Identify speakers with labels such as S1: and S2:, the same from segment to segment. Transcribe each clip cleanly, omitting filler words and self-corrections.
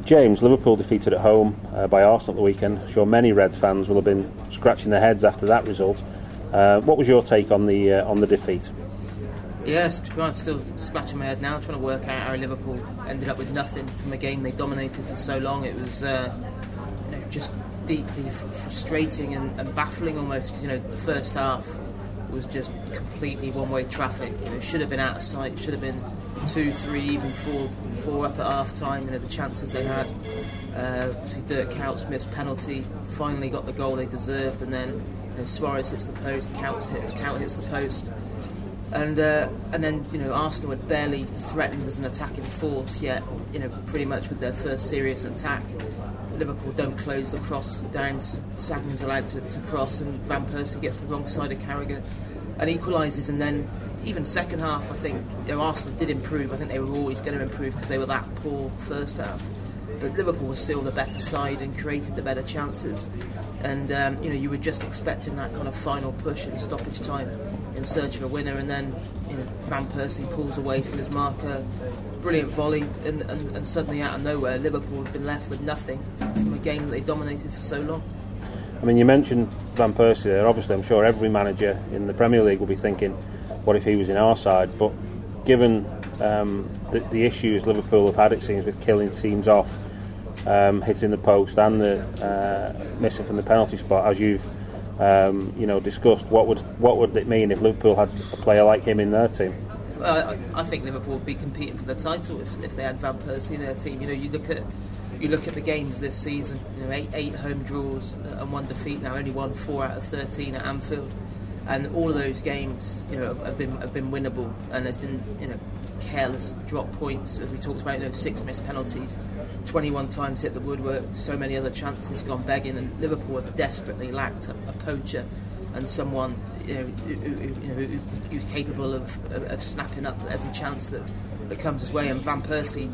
S1: James, Liverpool defeated at home by Arsenal at the weekend. I'm sure many Reds fans will have been scratching their heads after that result. What was your take on the defeat?
S2: Yes, to be honest, still scratching my head now, trying to work out how Liverpool ended up with nothing from a game they dominated for so long. It was just deeply frustrating and baffling almost, because the first half was just completely one-way traffic. Should have been out of sight, should have been 2, 3, even 4 up at half-time. The chances they had. Obviously Dirk Kuyt's missed penalty, finally got the goal they deserved, and then Suarez hits the post, Kuyt hits the post. And then Arsenal had barely threatened as an attacking force, yet pretty much with their first serious attack, Liverpool don't close the cross down. Sagan's allowed to cross, and Van Persie gets the wrong side of Carragher and equalises. And then even second half, I think Arsenal did improve. I think they were always going to improve because they were that poor first half. But Liverpool was still the better side and created the better chances. And you were just expecting that kind of final push in stoppage time in search of a winner, and then Van Persie pulls away from his marker, brilliant volley, and suddenly out of nowhere Liverpool have been left with nothing from a game that they dominated for so long.
S1: I mean, you mentioned Van Persie there. Obviously, I'm sure every manager in the Premier League will be thinking, what if he was in our side? But given the issues Liverpool have had, it seems, with killing teams off, hitting the post and the missing from the penalty spot, as you've discussed, what would it mean if Liverpool had a player like him in their team?
S2: Well, I think Liverpool would be competing for the title if they had Van Persie in their team. You look at the games this season. 8 home draws and 1 defeat. Now only won 4 out of 13 at Anfield, and all of those games have been winnable. And there's been careless drop points, as we talked about. 6 missed penalties, 21 times hit the woodwork, so many other chances gone begging, and Liverpool have desperately lacked a poacher and someone who's capable of snapping up every chance that comes his way. And Van Persie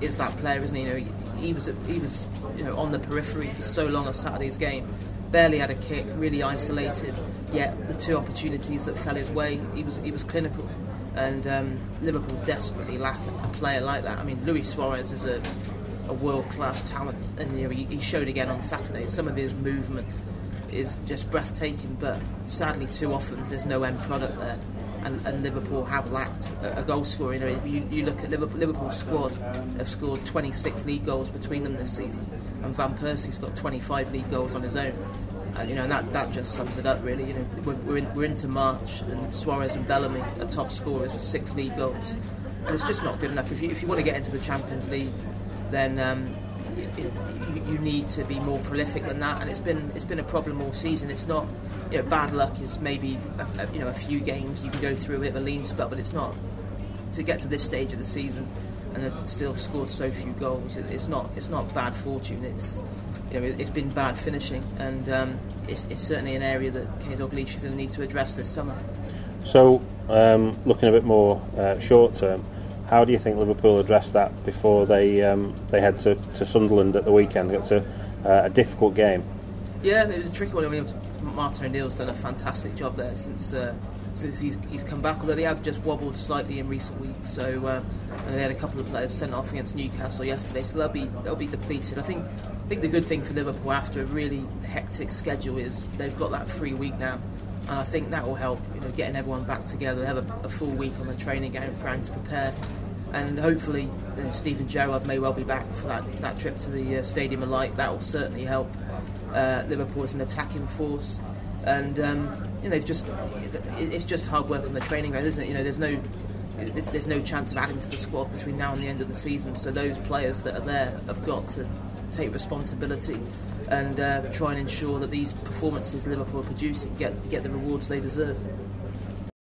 S2: is that player, isn't he? He was on the periphery for so long of Saturday's game, barely had a kick, really isolated. Yet the 2 opportunities that fell his way, he was clinical. And Liverpool desperately lack a player like that. I mean, Luis Suarez is a world-class talent, and he showed again on Saturday. Some of his movement is just breathtaking, but sadly too often there's no end product there, and Liverpool have lacked a goal scorer. You look at Liverpool's squad have scored 26 league goals between them this season, and Van Persie's got 25 league goals on his own. And that just sums it up, really. We're into March, and Suarez and Bellamy are top scorers with 6 league goals, and it's just not good enough. If you want to get into the Champions League, then you need to be more prolific than that, and it's been a problem all season. It's not bad luck is maybe a few games you can go through a bit of a lean spell, but it's not to get to this stage of the season and they've still scored so few goals. It's not bad fortune. It's been bad finishing, and it's certainly an area that Kenny Dalglish is going to need to address this summer.
S1: So, looking a bit more short term, how do you think Liverpool address that before they head to Sunderland at the weekend? It's a difficult game.
S2: Yeah, it was a tricky one. I mean, Martin O'Neill's done a fantastic job there since he's come back, although they have just wobbled slightly in recent weeks. So and they had a couple of players sent off against Newcastle yesterday, so they'll be depleted. I think the good thing for Liverpool after a really hectic schedule is they've got that free week now, and I think that will help. Getting everyone back together. They have a full week on the training ground to prepare, and hopefully Steven Gerrard may well be back for that trip to the Stadium of Light. That will certainly help Liverpool as an attacking force, and it's just hard work on the training ground, isn't it? There's no chance of adding to the squad between now and the end of the season, so those players that are there have got to take responsibility and try and ensure that these performances Liverpool are producing get the rewards they deserve.